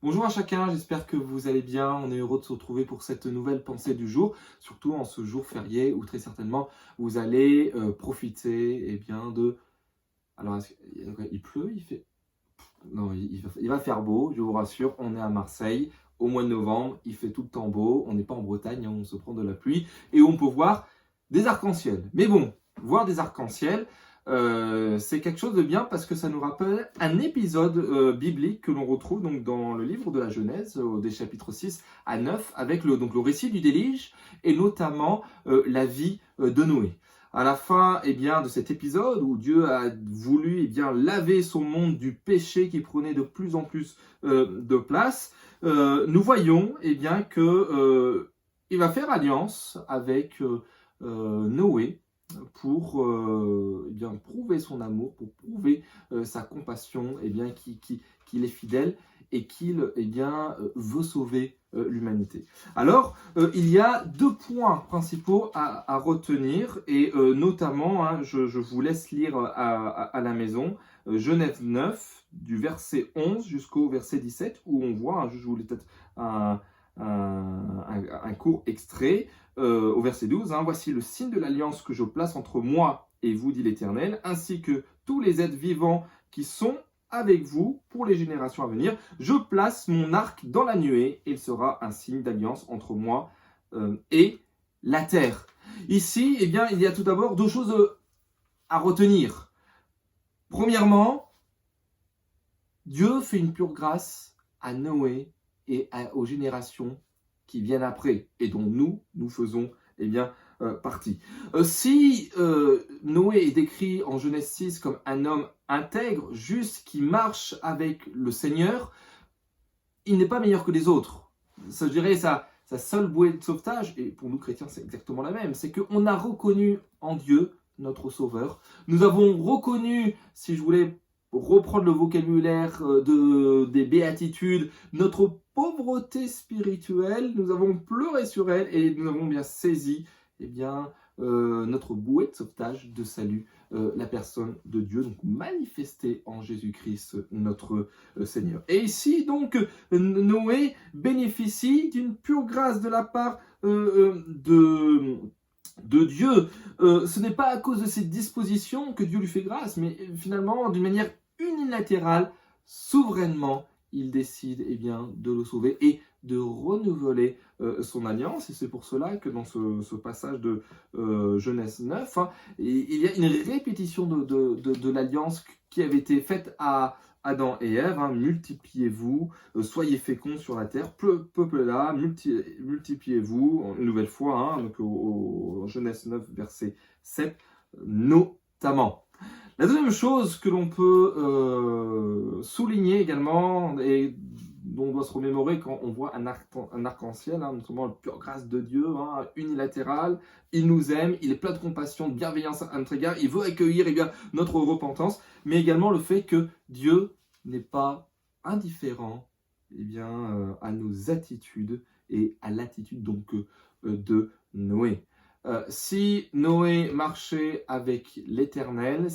Bonjour à chacun, j'espère que vous allez bien. On est heureux de se retrouver pour cette nouvelle pensée du jour, surtout en ce jour férié où très certainement vous allez profiter bien de... Alors, il pleut, il fait... Non, il va faire beau, je vous rassure, on est à Marseille au mois de novembre, il fait tout le temps beau, on n'est pas en Bretagne, hein, on se prend de la pluie et on peut voir des arcs-en-ciel. Mais bon, voir des arcs-en-ciel, c'est quelque chose de bien parce que ça nous rappelle un épisode biblique que l'on retrouve donc dans le livre de la Genèse, des chapitres 6 à 9, avec donc le récit du déluge et notamment la vie de Noé. À la fin de cet épisode où Dieu a voulu laver son monde du péché qui prenait de plus en plus de place, nous voyons que il va faire alliance avec Noé pour prouver son amour, pour prouver sa compassion, qu'il est fidèle et qu'il veut sauver l'humanité. Alors, il y a deux points principaux à retenir et notamment, je vous laisse lire à la maison, Genèse 9, du verset 11 jusqu'au verset 17, où on voit, je vous lis peut-être un court extrait, au verset 12, voici le signe de l'alliance que je place entre moi et vous, dit l'Éternel, ainsi que tous les êtres vivants qui sont avec vous pour les générations à venir. Je place mon arc dans la nuée et il sera un signe d'alliance entre moi et la terre. Ici, il y a tout d'abord deux choses à retenir. Premièrement, Dieu fait une pure grâce à Noé et aux générations qui viennent après et dont nous faisons partie. Si Noé est décrit en Genèse 6 comme un homme intègre, juste, qui marche avec le Seigneur, il n'est pas meilleur que les autres. Ça, je dirais, sa seule bouée de sauvetage, et pour nous chrétiens c'est exactement la même, c'est qu'on a reconnu en Dieu notre Sauveur. Nous avons reconnu, si je voulais reprendre le vocabulaire des béatitudes, notre pauvreté spirituelle, nous avons pleuré sur elle et nous avons bien saisi notre bouée de sauvetage, de salut, la personne de Dieu, donc manifestée en Jésus-Christ, notre Seigneur. Et ici, donc, Noé bénéficie d'une pure grâce de la part de Dieu. Ce n'est pas à cause de ses dispositions que Dieu lui fait grâce, mais finalement, d'une manière unilatérale, souverainement, il décide de le sauver et de renouveler son alliance. Et c'est pour cela que dans ce passage de Genèse 9, il y a une répétition de l'alliance qui avait été faite à Adam et Ève. Multipliez-vous, soyez féconds sur la terre, peuplez-la, multipliez-vous, une nouvelle fois, donc au Genèse 9, verset 7, notamment. La deuxième chose que l'on peut souligner également, et dont on doit se remémorer quand on voit un arc-en-ciel, notamment la pure grâce de Dieu, unilatérale, il nous aime, il est plein de compassion, de bienveillance à notre égard, il veut accueillir notre repentance, mais également le fait que Dieu n'est pas indifférent à nos attitudes et à l'attitude donc de Noé. Si Noé marchait avec l'Éternel,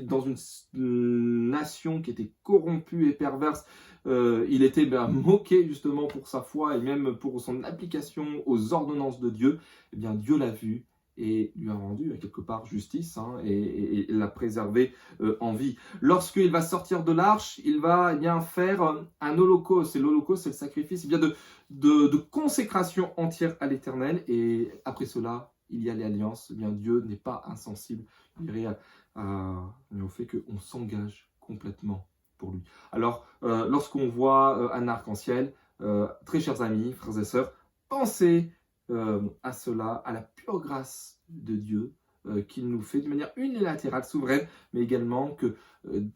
dans une nation qui était corrompue et perverse, il était moqué justement pour sa foi et même pour son application aux ordonnances de Dieu, Dieu l'a vu et lui a rendu quelque part justice et l'a préservé en vie. Lorsqu'il va sortir de l'arche, il va faire un holocauste. Et l'holocauste, c'est le sacrifice de consécration entière à l'Éternel. Et après cela, il y a l'alliance. Dieu n'est pas insensible au fait qu'on s'engage complètement pour lui. Alors, lorsqu'on voit un arc-en-ciel, très chers amis, frères et sœurs, pensez à cela, à la pure grâce de Dieu qu'il nous fait de manière unilatérale, souveraine, mais également que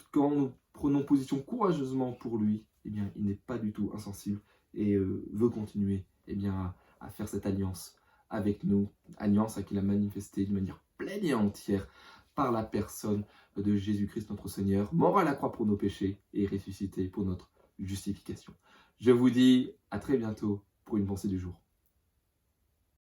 quand nous prenons position courageusement pour lui, il n'est pas du tout insensible et veut continuer à faire cette alliance avec nous, alliance qu'il a manifestée de manière pleine et entière par la personne de Jésus-Christ notre Seigneur, mort à la croix pour nos péchés et ressuscité pour notre justification. Je vous dis à très bientôt pour une pensée du jour.